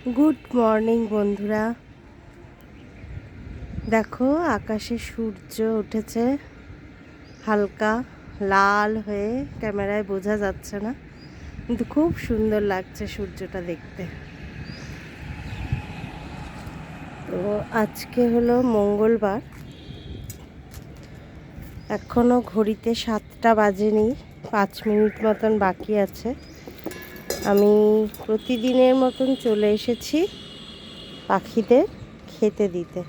Good morning বন্ধুরা। দেখো আকাশে সূর্য উঠেছে, হালকা লাল হয়ে, ক্যামেরায় বোঝা যাচ্ছে না কিন্তু খুব সুন্দর লাগছে সূর্যটা দেখতে। তো আজকে হলো মঙ্গলবার, এখনও ঘড়িতে 7টা বাজেনি, 5 মিনিট মতন বাকি আছে। আমি প্রতিদিনের মতন চলে এসেছি পাখিদের খেতে দিতে।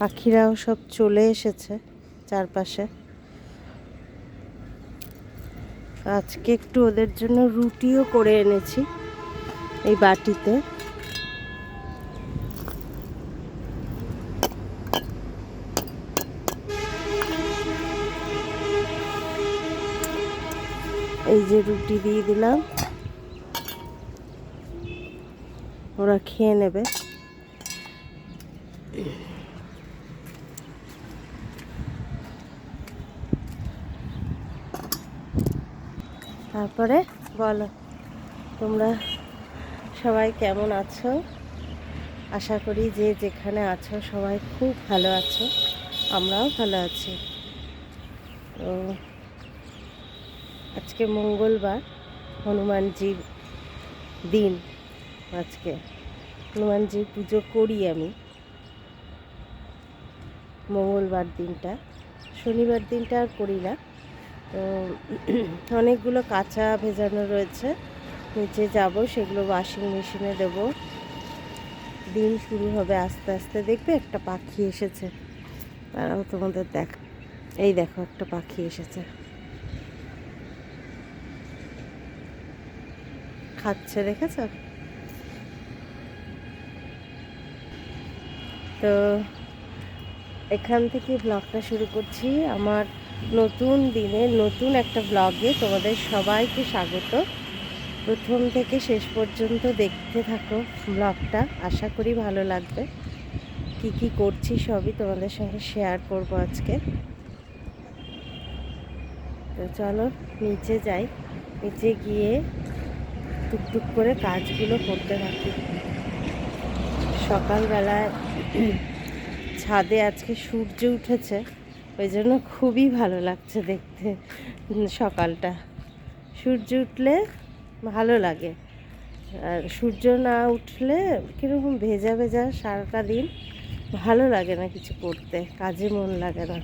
পাখিরাও সব চলে এসেছে চারপাশে। আজকে একটু ওদের জন্য রুটিও করে এনেছি এই বাটিতে। এই যে রুটি দিয়ে দিলাম, ওরা খেয়ে নেবে। তারপরে বলো, তোমরা সবাই কেমন আছো? আশা করি যে যেখানে আছো সবাই খুব ভালো আছো, আমরাও ভালো আছি। তো আজকে মঙ্গলবার, হনুমানজির দিন। আজকে হনুমানজির পুজো করি আমি মঙ্গলবার দিনটা, শনিবার দিনটা আর করি না। তো অনেকগুলো কাঁচা ভেজানো রয়েছে, নিচে যাব, সেগুলো ওয়াশিং মেশিনে দেব। দিন শুরু হবে আস্তে আস্তে। দেখবে একটা পাখি এসেছে, তারাও তোমাদের এই দেখো একটা পাখি এসেছে, খাচ্ছে, দেখেছ? তো এখান থেকে ব্লগটা শুরু করছি। আমার নতুন দিনে নতুন একটা ব্লগে তোমাদের সবাইকে স্বাগত। প্রথম থেকে শেষ পর্যন্ত দেখতে থাকো ব্লগটা, আশা করি ভালো লাগবে। কি কি করছি সবই তোমাদের সঙ্গে শেয়ার করব আজকে। তো চলো নিচে যাই, নিচে গিয়ে টুকটুক করে কাজগুলো করতে থাকি। সকালবেলায় ছাদে আজকে সূর্য উঠেছে, ওই জন্য খুবই ভালো লাগছে দেখতে। সকালটা সূর্য উঠলে ভালো লাগে, আর সূর্য না উঠলে কীরকম ভেজা ভেজা সারাটা দিন ভালো লাগে না, কিছু করতে কাজে মন লাগে না।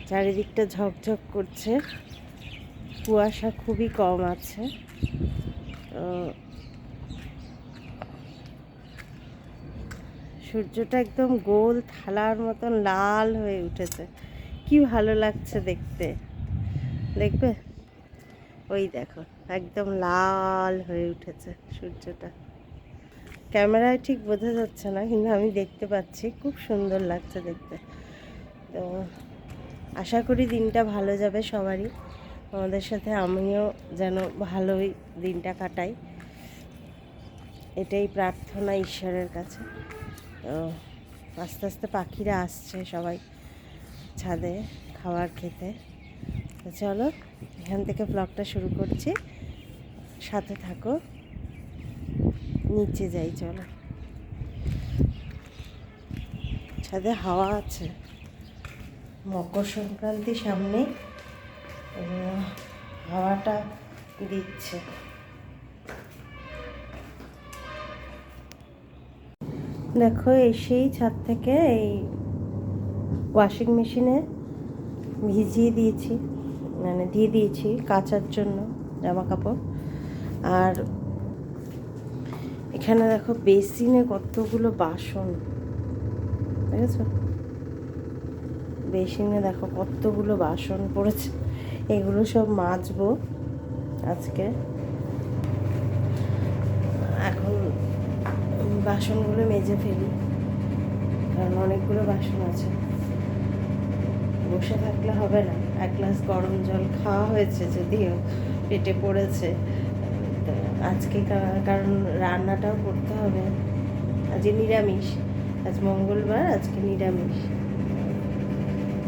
চারিদিকটা ঝকঝক করছে, কুয়াশা খুবই কম আছে। তো সূর্যটা একদম গোল থালার মতন লাল হয়ে উঠেছে, কি ভালো লাগছে দেখতে। দেখবে ওই দেখো একদম লাল হয়ে উঠেছে সূর্যটা। ক্যামেরায় ঠিক বোঝা যাচ্ছে না, কিন্তু আমি দেখতে পাচ্ছি, খুব সুন্দর লাগছে দেখতে। তো আশা করি দিনটা ভালো যাবে সবারই, আমাদের সাথে আমিও যেন ভালোই দিনটা কাটাই, এটাই প্রার্থনা ঈশ্বরের কাছে। তো আস্তে আস্তে পাখিরা আসছে সবাই ছাদে খাবার খেতে। তো চলো এখান থেকে ব্লগটা শুরু করছি, সাথে থাকো। নিচে যাই, চলো। ছাদে হাওয়া আছে, মকর সংক্রান্তি সামনে, হাওয়াটা দিচ্ছে। দেখো এসেই ছাদ থেকে এই ওয়াশিং মেশিনে ভিজিয়ে দিয়েছি, মানে দিয়ে দিয়েছি কাচার জন্য জামা কাপড়। আর এখানে দেখো বেসিনে কতগুলো বাসন, দেখেছো? বেসিনে দেখো কতগুলো বাসন পড়েছে, এগুলো সব মাজবো আজকে। এখন বাসনগুলো মেজে ফেলি, কারণ অনেকগুলো বাসন আছে। বসে থাকলে হবে না, এক গ্লাস গরম জল খাওয়া হয়েছে, যদিও পেটে পড়েছে। তো আজকে কারণ রান্নাটাও করতে হবে, আজকে নিরামিষ, আজ মঙ্গলবার, আজকে নিরামিষ।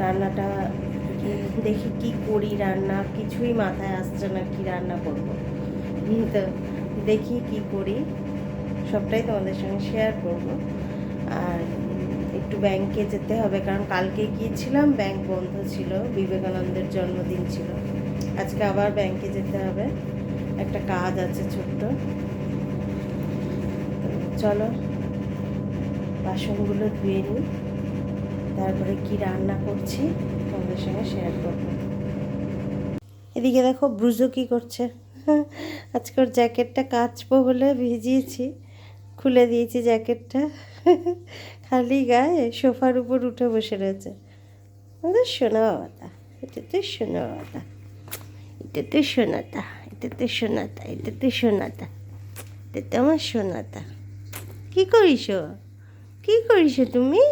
রান্নাটা দেখি কি করি রান্না, কিছুই মাথায় আসছে না কি রান্না করব। তো দেখি কি করি, সবটাই তোমাদের সঙ্গে শেয়ার করব। আর একটু ব্যাংকে যেতে হবে, কারণ কালকে গিয়েছিলাম, ব্যাংক বন্ধ ছিল, বিবেকানন্দের জন্মদিন ছিল। আজকে আবার ব্যাংকে যেতে হবে, একটা কাজ আছে ছোট্ট। তো চলো বাসনগুলো ধুয়ে নিই, তারপরে কি রান্না করছি তোমাদের সঙ্গে শেয়ার করবো। এদিকে দেখো ব্রুজো কী করছে। আজকে ওর জ্যাকেটটা কাচবো বলে ভিজিয়েছি, খুলে দিয়েছি জ্যাকেটটা। খালি গায়ে সোফার উপর উঠে বসে রয়েছে। আমাদের সোনা বাবাটা, এটা তো সোনা বাবাটা, এটা তো সোনাটা, এটা তো সোনাটা, এটা তো সোনাটা, এটা তো আমার সোনাটা। কী করিস, কী করিস তুমি?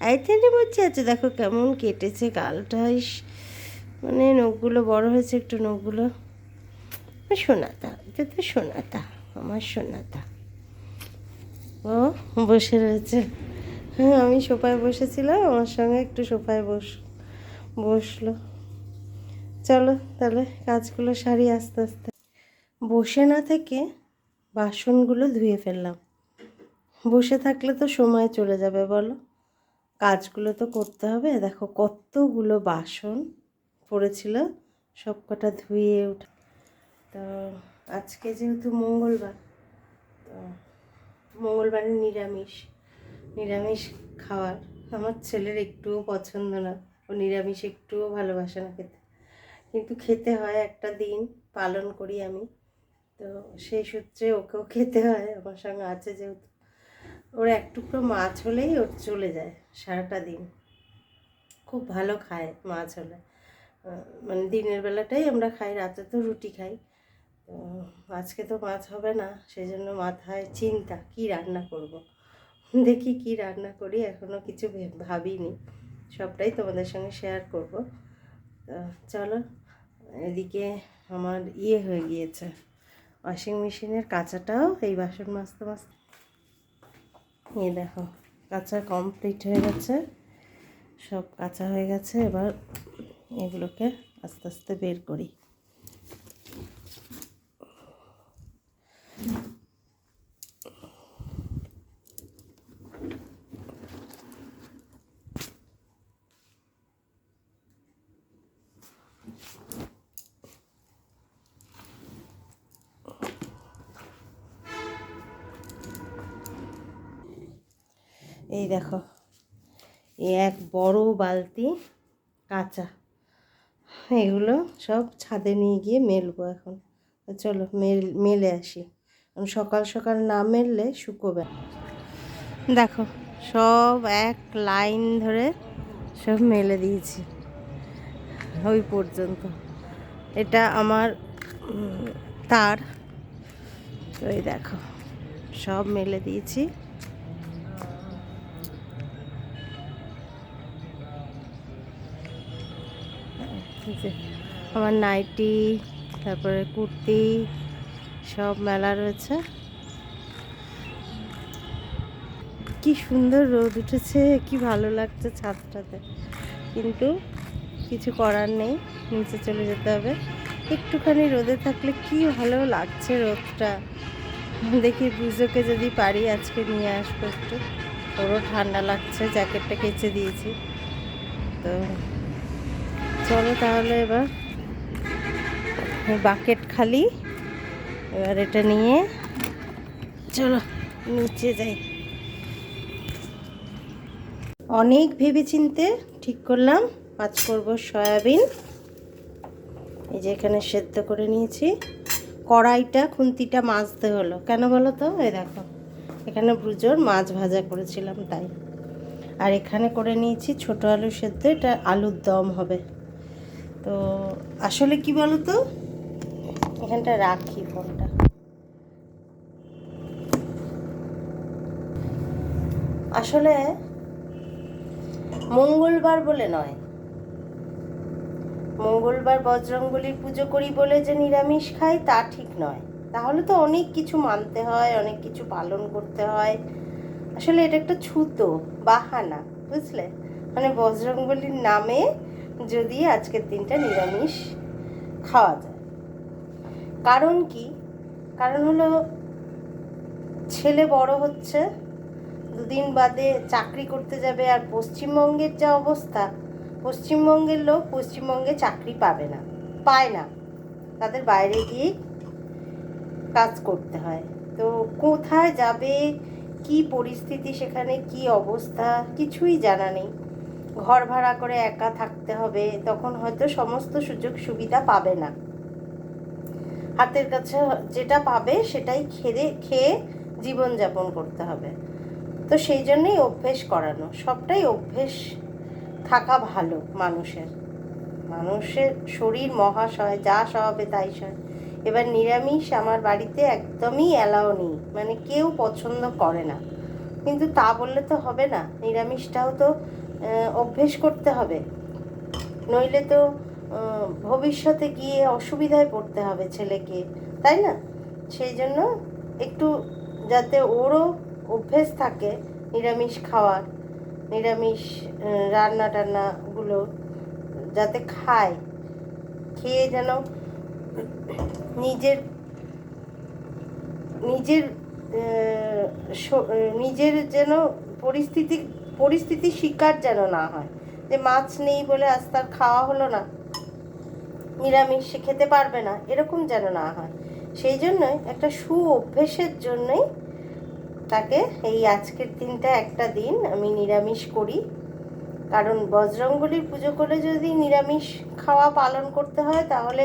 আইথানে বলছে আচ্ছা, দেখো কেমন কেটেছে গালটা, মানে নখগুলো বড় হয়েছে একটু, নখগুলো। সোনাটা, এটা তো সোনাটা, আমার সোনাটা। ও বসে রয়েছে। হ্যাঁ, আমি সোফায় বসেছিলাম, আমার সঙ্গে একটু সোফায় বসলো। চলো তাহলে কাজগুলো সারি আস্তে আস্তে। বসে না থেকে বাসনগুলো ধুয়ে ফেললাম। বসে থাকলে তো সময় চলে যাবে বলো, কাজগুলো তো করতে হবে। দেখো কতগুলো বাসন পড়েছিল, সব কটা ধুয়ে উঠে। তো আজকে যেহেতু মঙ্গলবার, তো মঙ্গলবারে নিরামিষ খাওয়ার আমার ছেলের একটুও পছন্দ না, ও নিরামিষ একটুও ভালোবাসে না খেতে, কিন্তু খেতে হয়, একটা দিন পালন করি আমি, তো সেই সূত্রে ওকেও খেতে হয়, আমার সঙ্গে আছে যেহেতু। ওর এক টুকরো মাছ হলেই ওর চলে যায় সারাটা দিন, খুব ভালো খায় মাছ হলে। মানে দিনের বেলাটাই আমরা খাই, রাতে তো রুটি খাই। তো আজকে তো মাছ হবে না, সেই জন্য মাথায় চিন্তা কি রান্না করব। দেখি কি রান্না করি, এখনও কিছু ভাবিনি, সবটাই তোমাদের সঙ্গে শেয়ার করব। তো চলো, এদিকে আমার হয়ে গিয়েছে, ওয়াশিং মেশিনের কাঁচাটাও এই বাসন মাজতে মাজতে, দেখো কাঁচা কমপ্লিট হয়ে গেছে, সব কাঁচা হয়ে গেছে। এবার এগুলোকে আস্তে আস্তে বের করি। এই দেখো, এক বড় বালতি কাঁচা, এগুলো সব ছাদে নিয়ে গিয়ে মেলবো এখন। চলো মেলে আসি, সকাল সকাল না মেললে শুকোবে। দেখো সব এক লাইন ধরে সব মেলে দিয়েছি ওই পর্যন্ত। এটা আমার তার, তো এই দেখো সব মেলে দিয়েছি। আমার নাইটি, তারপরে কুর্তি সব মেলা রয়েছে। কি সুন্দর রোদ উঠেছে, কি ভালো লাগছে ছাদটাতে, কিন্তু কিছু করার নেই, নিচে চলে যেতে হবে। একটুখানি রোদে থাকলে কি ভালো লাগছে রোদটা। দেখি বুঝোকে যদি পারি আজকে নিয়ে আসবো একটু, ওরও ঠান্ডা লাগছে, জ্যাকেটটা কেচে দিয়েছি। তো চলো তাহলে, এবার বাকেট খালি, এবার এটা নিয়ে চলো নিচে যাই। অনেক ভেবেচিন্তে ঠিক করলাম আজ করব সয়াবিন। এই যে এখানে সেদ্ধ করে নিয়েছি, কড়াইটা খুন্তিটা মাজতে হলো কেন বলো তো, এই দেখো এখানে ব্রুজোর মাছ ভাজা করেছিলাম তাই। আর এখানে করে নিয়েছি ছোট আলু সেদ্ধ, এটা আলুর দম হবে। তো আসলে কি বলো তো, এখানটা রাখি ফোনটা। আসলে মঙ্গলবার বলে নয়, মঙ্গলবার বজরংবলীর পুজো করি বলে যে নিরামিষ খাই তা ঠিক নয়, তাহলে তো অনেক কিছু মানতে হয়, অনেক কিছু পালন করতে হয়। আসলে এটা একটা ছুতো বাহানা, বুঝলে, মানে বজরংবলীর নামে যদি আজকের দিনটা নিরামিষ খাওয়া যায়। কারণ কি? কারণ হলো ছেলে বড় হচ্ছে, দুদিন বাদে চাকরি করতে যাবে, আর পশ্চিমবঙ্গের যা অবস্থা, পশ্চিমবঙ্গের লোক পশ্চিমবঙ্গে চাকরি পাবে না, পায় না, তাদের বাইরে গিয়ে কাজ করতে হয়। তো কোথায় যাবে, কি পরিস্থিতি, সেখানে কি অবস্থা, কিছুই জানা নেই। ঘর ভাড়া করে একা থাকতে হবে, তখন হয়তো সমস্ত সুযোগ সুবিধা পাবে না। হাতের কাছে যেটা পাবে সেটাই খেয়ে জীবনযাপন করতে হবে। তো সেই জন্যই অভ্যেস করানো, সবটাই অভ্যেস থাকা ভালো। মানুষের শরীর মহাশয়, যা সহাবে তাই সয়। এবার নিরামিষ আমার বাড়িতে একদমই অ্যালাউ নেই, মানে কেউ পছন্দ করে না। কিন্তু তা বললে তো হবে না, নিরামিষটাও তো অভ্যেস করতে হবে, নইলে তো ভবিষ্যতে গিয়ে অসুবিধায় পড়তে হবে ছেলেকে, তাই না? সেই জন্য একটু যাতে ওরও অভ্যেস থাকে নিরামিষ খাওয়ার, নিরামিষ রান্না টান্নাগুলো যাতে খায়, খেয়ে যেন নিজের নিজের নিজের যেন পরিস্থিতি শিকার যেন না হয়, যে মাছ নেই বলে আজ তার খাওয়া হলো না, নিরামিষ সে খেতে পারবে না, এরকম যেন না হয়। সেই জন্যই একটা অভ্যেসের জন্যই তাকে এই আজকের দিনটা একটা দিন আমি নিরামিষ করি। কারণ বজরংবলীর পুজো করে যদি নিরামিষ খাওয়া পালন করতে হয়, তাহলে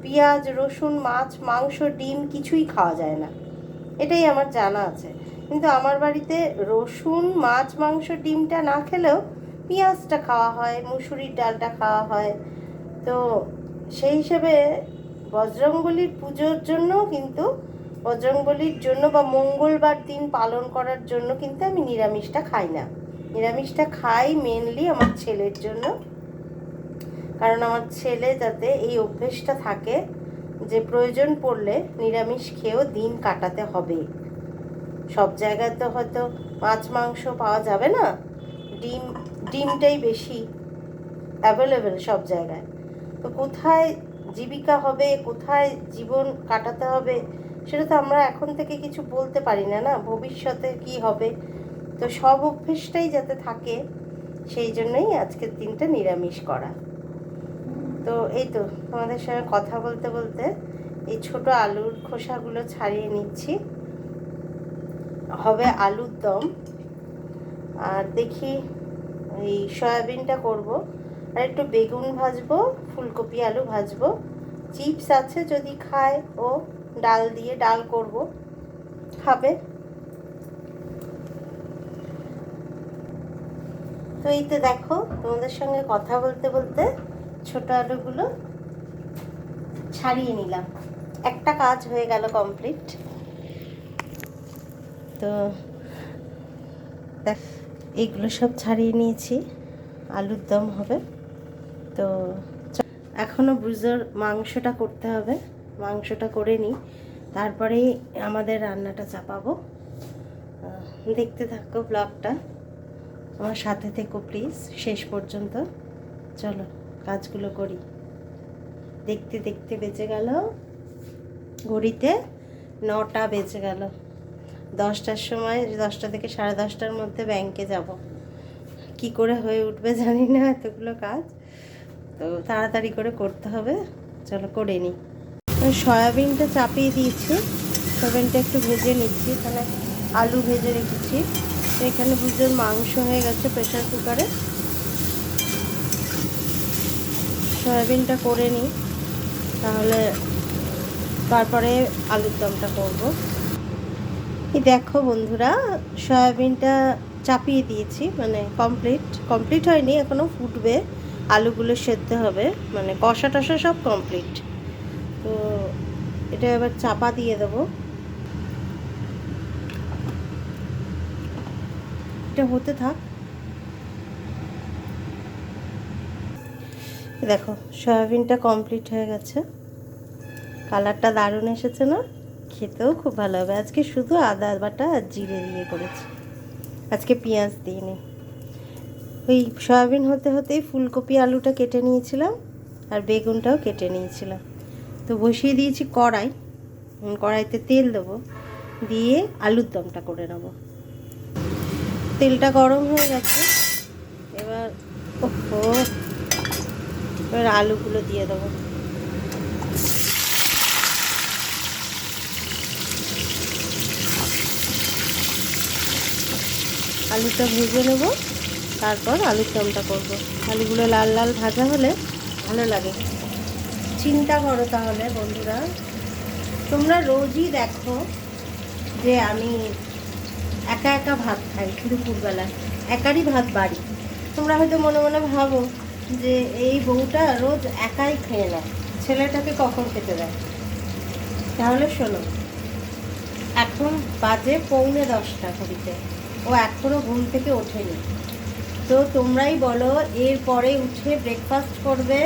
পেঁয়াজ, রসুন, মাছ, মাংস, ডিম কিছুই খাওয়া যায় না, এটাই আমার জানা আছে। কিন্তু আমার বাড়িতে রসুন, মাছ, মাংস, ডিমটা না খেলেও পেঁয়াজটা খাওয়া হয়, মুসুরির ডালটা খাওয়া হয়। তো সেই হিসেবে বজরংবলীর পুজোর জন্য কিন্তু, বজরংবলীর জন্য বা মঙ্গলবার দিন পালন করার জন্য কিন্তু আমি নিরামিষটা খাই না। নিরামিষটা খাই মেনলি আমার ছেলের জন্য, কারণ আমার ছেলে যাতে এই অভ্যেসটা থাকে যে প্রয়োজন পড়লে নিরামিষ খেয়েও দিন কাটাতে হবে। সব জায়গায় তো হয়তো মাছ মাংস পাওয়া যাবে না, ডিমটাই বেশি অ্যাভেলেবেল সব জায়গায়। তো কোথায় জীবিকা হবে, কোথায় জীবন কাটাতে হবে, সেটা তো আমরা এখন থেকে কিছু বলতে পারি না, ভবিষ্যতে কি হবে। তো সব অভ্যেসটাই যাতে থাকে, সেই জন্যই আজকের দিনটা নিরামিষ করা। তো এই তো তোমাদের সঙ্গে কথা বলতে বলতে এই ছোট আলুর খোসাগুলো ছাড়িয়ে নিচ্ছি, হবে আলুর দম। আর দেখি এই সয়াবিনটা করব, আর একটু বেগুন ভাজবো, ফুলকপি আলু ভাজবো, চিপস আছে যদি খায়, ও ডাল দিয়ে ডাল করব, খাবে। তো এই তো দেখো তোমাদের সঙ্গে কথা বলতে বলতে ছোট আলুগুলো ছাড়িয়ে নিলাম, একটা কাজ হয়ে গেল কমপ্লিট। তো দেখ এইগুলো সব ছাড়িয়ে নিয়েছি, আলুর দম হবে। তো এখনও ব্রুজার মাংসটা করতে হবে, মাংসটা করে নিই, তারপরেই আমাদের রান্নাটা চাপাবো। দেখতে থাকো ব্লগটা, আমার সাথে থেকো প্লিজ শেষ পর্যন্ত। চলো কাজগুলো করি। দেখতে দেখতে বেজে গেল ঘড়িতে 9টা বেজে গেল। 10টার সময়, 10টা থেকে 10:30টার মধ্যে ব্যাংকে যাব। কি করে হয়ে উঠবে জানি না এতগুলো কাজ, তো তাড়াতাড়ি করে করতে হবে। চলো করে নিই। সয়াবিনটা চাপিয়ে দিয়েছি, সয়াবিনটা একটু ভেজে নিচ্ছি, এখানে আলু ভেজে রেখেছি। এখানে বুঝুন মাংস হয়ে গেছে প্রেশার কুকারে। সয়াবিনটা করে নিই, তাহলে তারপরে আলুর দমটা করব। এই দেখো বন্ধুরা, সয়াবিনটা চাপিয়ে দিয়েছি, মানে কমপ্লিট হয়নি, এখনও ফুটবে, আলুগুলো সেদ্ধ হবে, মানে কষা টষা সব কমপ্লিট। তো এটা এবার চাপা দিয়ে দেবো, এটা হতে থাক। দেখো সয়াবিনটা কমপ্লিট হয়ে গেছে, কালারটা দারুণ এসেছে না? খেতেও খুব ভালো হবে। আজকে শুধু আদা বাটা আর জিরে দিয়ে করেছি, আজকে পেঁয়াজ দিইনি। ওই সয়াবিন হতে হতেই ফুলকপি আলুটা কেটে নিয়েছিলাম আর বেগুনটাও কেটে নিয়েছিলাম। তো বসিয়ে দিয়েছি কড়াই, কড়াইতে তেল দেবো, দিয়ে আলুর দমটা করে নেব। তেলটা গরম হয়ে গেছে, এবার এবার আলুগুলো দিয়ে দেবো। আলুটা ভেজে নেব, তারপর আলুর দমটা করব। আলুগুলো লাল লাল ভাজা হলে ভালো লাগে। চিন্তা করো তাহলে বন্ধুরা, তোমরা রোজই দেখো যে আমি একা একা ভাত খাই, দুপুরবেলায় একারই ভাত বাড়ি। তোমরা হয়তো মনে মনে ভাবো যে এই বউটা রোজ একাই খেয়ে নেয়, ছেলেটাকে কখন খেতে দেয়। তাহলে শোনো, এখন বাজে 9:45 ঘড়িতে, ও এখনও ঘুম থেকে ওঠেনি। তো তোমরাই বলো, এরপরে উঠে ব্রেকফাস্ট করবে,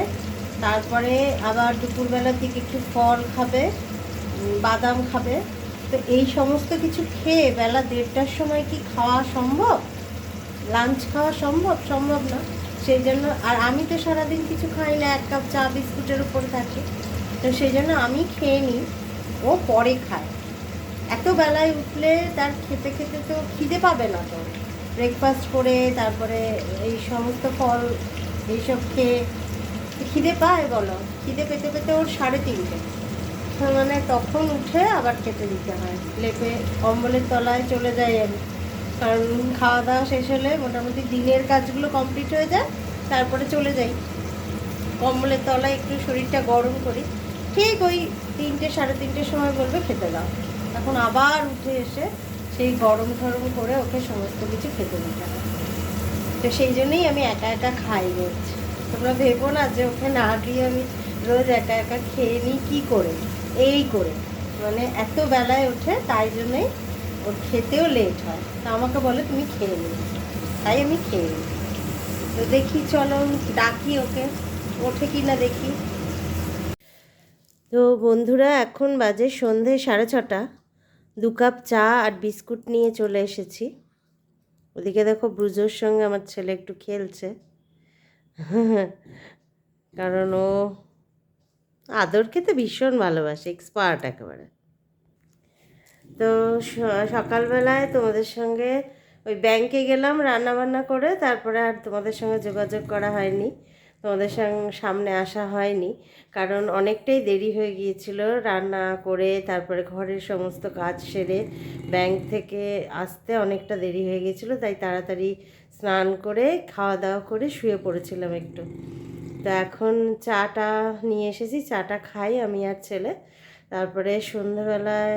তারপরে আবার দুপুরবেলার দিকে একটু ফল খাবে, বাদাম খাবে। তো এই সমস্ত কিছু খেয়ে বেলা 1:30টার সময় কি খাওয়া সম্ভব? লাঞ্চ খাওয়া সম্ভব? সম্ভব না। সেই জন্য, আর আমি তো সারাদিন কিছু খাই না, 1 কাপ চা বিস্কুটের উপরে থাকি। তো সেই জন্য আমি খেয়ে নিই, ও পরে খায়। এত বেলায় উঠলে তার খেতে খেতে তো খিদে পাবে না। তো ব্রেকফাস্ট করে তারপরে এই সমস্ত ফল এইসব খেয়ে খিদে পায় বলো? খিদে পেতে পেতে ওর 3:30, মানে তখন উঠে আবার খেতে দিতে হয়। লেপে কম্বলের তলায় চলে যাই আমি, কারণ খাওয়া দাওয়া শেষ হলে মোটামুটি দিনের কাজগুলো কমপ্লিট হয়ে যায়, তারপরে চলে যাই কম্বলের তলায়, একটু শরীরটা গরম করি। ঠিক ওই 3টে 3:30 সময় বলবে খেতে দাও, তখন আবার উঠে এসে সেই গরম ঠরম করে ওকে সমস্ত কিছু খেতে দিতে হয়। তো সেই জন্যই আমি একা একা খাই রোজ। তোমরা ভেবো না যে ওকে না দিয়ে আমি রোজ একা একা খেয়ে নিই কী করে। এই করে মানে এত বেলায় ওঠে, তাই জন্যই ওর খেতেও লেট হয়। তা আমাকে বলে তুমি খেয়ে নিই, তাই আমি খেয়ে নিই। তো দেখি, চলো ডাকি ওকে, ওঠে কি না দেখি। তো বন্ধুরা, এখন বাজে সন্ধে 6:30। 2 কাপ চা আর বিস্কুট নিয়ে চলে এসেছি। ওদিকে দেখো ব্রুজোর সঙ্গে আমার ছেলে একটু খেলছে, কারণ ও আদর খেতে ভীষণ ভালোবাসে, এক্সপার্ট একেবারে। তো সকালবেলায় তোমাদের সঙ্গে ওই ব্যাংকে গেলাম রান্না বান্না করে, তারপরে আর তোমাদের সঙ্গে যোগাযোগ করা হয়নি, তোমাদের সামনে আসা হয়নি, কারণ অনেকটাই দেরি হয়ে গিয়েছিল রান্না করে তারপরে ঘরের সমস্ত কাজ সেরে ব্যাংক থেকে আসতে অনেকটা দেরি হয়ে গিয়েছিলো। তাই তাড়াতাড়ি স্নান করে খাওয়া দাওয়া করে শুয়ে পড়েছিলাম একটু। তো এখন চাটা নিয়ে এসেছি, চাটা খাই আমি আর ছেলে। তারপরে সন্ধ্যাবেলায়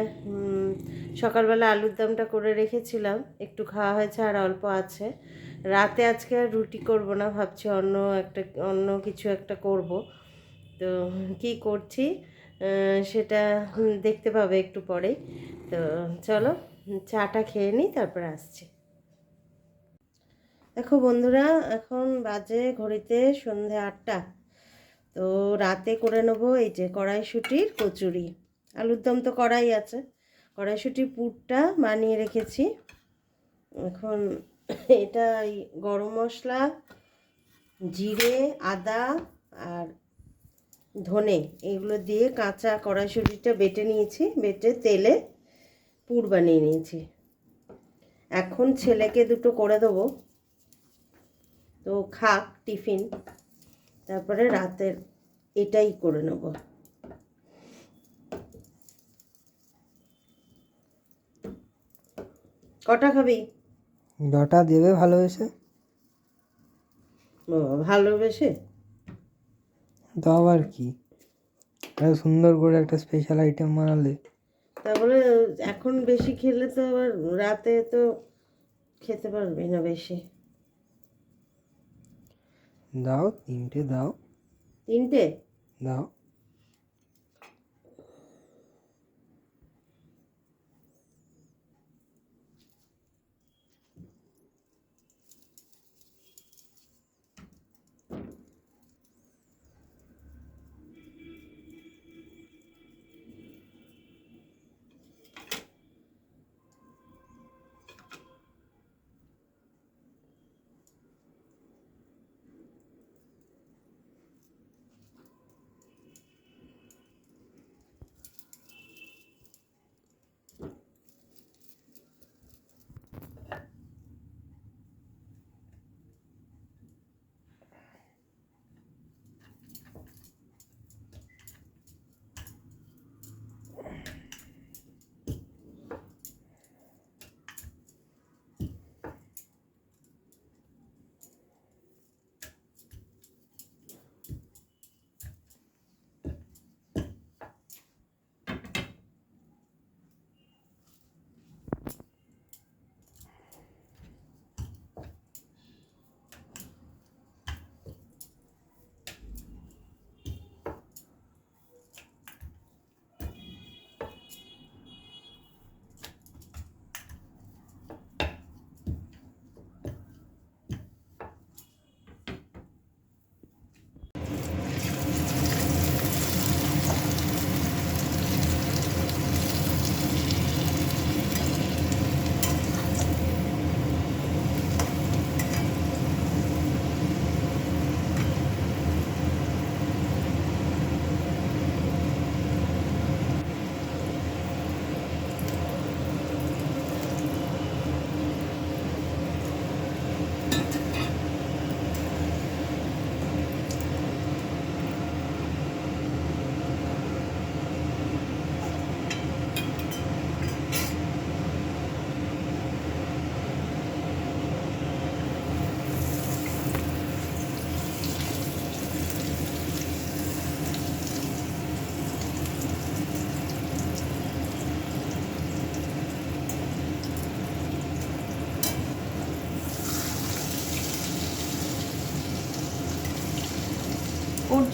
সকালবেলা আলুর দমটা করে রেখেছিলাম, একটু খাওয়া হয়েছে আর অল্প আছে। রাতে আজকে আর রুটি করব না, ভাবছি অন্য কিছু একটা করব। তো কি করছি সেটা দেখতে পাবে একটু পরেই। তো চলো চাটা খেয়ে নিই, তারপরে আসছি। দেখো বন্ধুরা, এখন বাজে ঘড়িতে সন্ধে 8টা। তো রাতে করে নেবো এই যে কড়াইশুঁটির কচুরি। আলুর দম তো কড়াই আছে, কড়াইশুঁটির পুরটা বানিয়ে রেখেছি। এখন এটা গরম মশলা, জিরে, আদা আর ধনে এগুলো দিয়ে কাঁচা কড়াইশুঁটিটা বেটে নিয়েছি, বেটে তেলে পুর বানিয়ে নিয়েছি। এখন ছেলেকে দুটো করে দেবো, তো খাক টিফিন, তারপরে রাতের এটাই করে নেব। কটা খাবি? 2টা দেবে ভালোবেসে। ভালোবেসে তো আবার কি, সুন্দর করে একটা স্পেশাল আইটেম বানালে। তারপরে এখন বেশি খেলে তো আবার রাতে তো খেতে পারবি না বেশি। দাও 3টে দাও। 3টে দাও।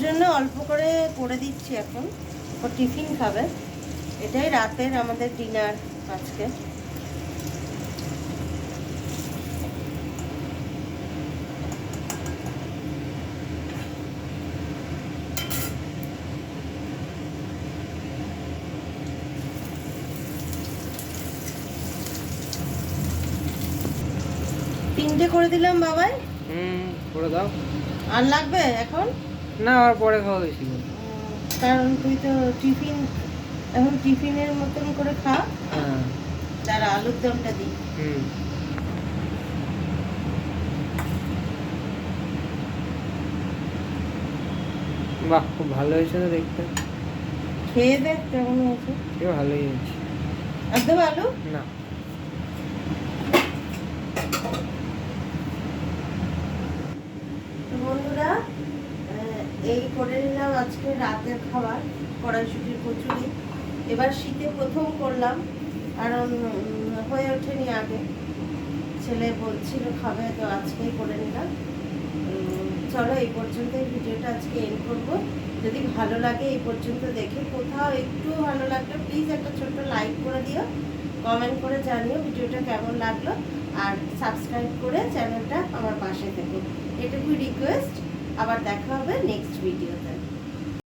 জন্য অল্প করে করে দিচ্ছি এখন, ও টিফিন খাবে। এটাই রাতের আমাদের ডিনার আজকে। তিনটে করে দিলাম বাবাই। করে দাও। আর লাগবে এখন? না, আর পরে খাওয়া বেশি। কারণ তুই তো টিফিন এখন টিফিনের মতন করে খা। হ্যাঁ। তার আলুর দমটা দিই। বাহ, খুব ভালো হয়েছে তো দেখতে। খেয়ে দেখ কেমন হয়েছে। ভালোই হয়েছে। আর দেবো আলু? না। তো বন্ধুরা, এই করে নিলাম আজকে রাতের খাবার, কড়াইশুটির কচুরি। এবার শীতে প্রথম করলাম, কারণ হয়ে ওঠেনি আগে। ছেলে বলছিল খাবে, তো আজকেই করে নিলাম। চলো এই পর্যন্তই ভিডিওটা আজকে এন্ড করবো। যদি ভালো লাগে এই পর্যন্ত দেখে, কোথাও একটু ভালো লাগলো প্লিজ একটা ছোট্ট লাইক করে দিও, কমেন্ট করে জানিও ভিডিওটা কেমন লাগলো, আর সাবস্ক্রাইব করে চ্যানেলটা আমার পাশে থেকো, এটুকুই রিকোয়েস্ট। আবার দেখা হবে নেক্সট ভিডিওতে।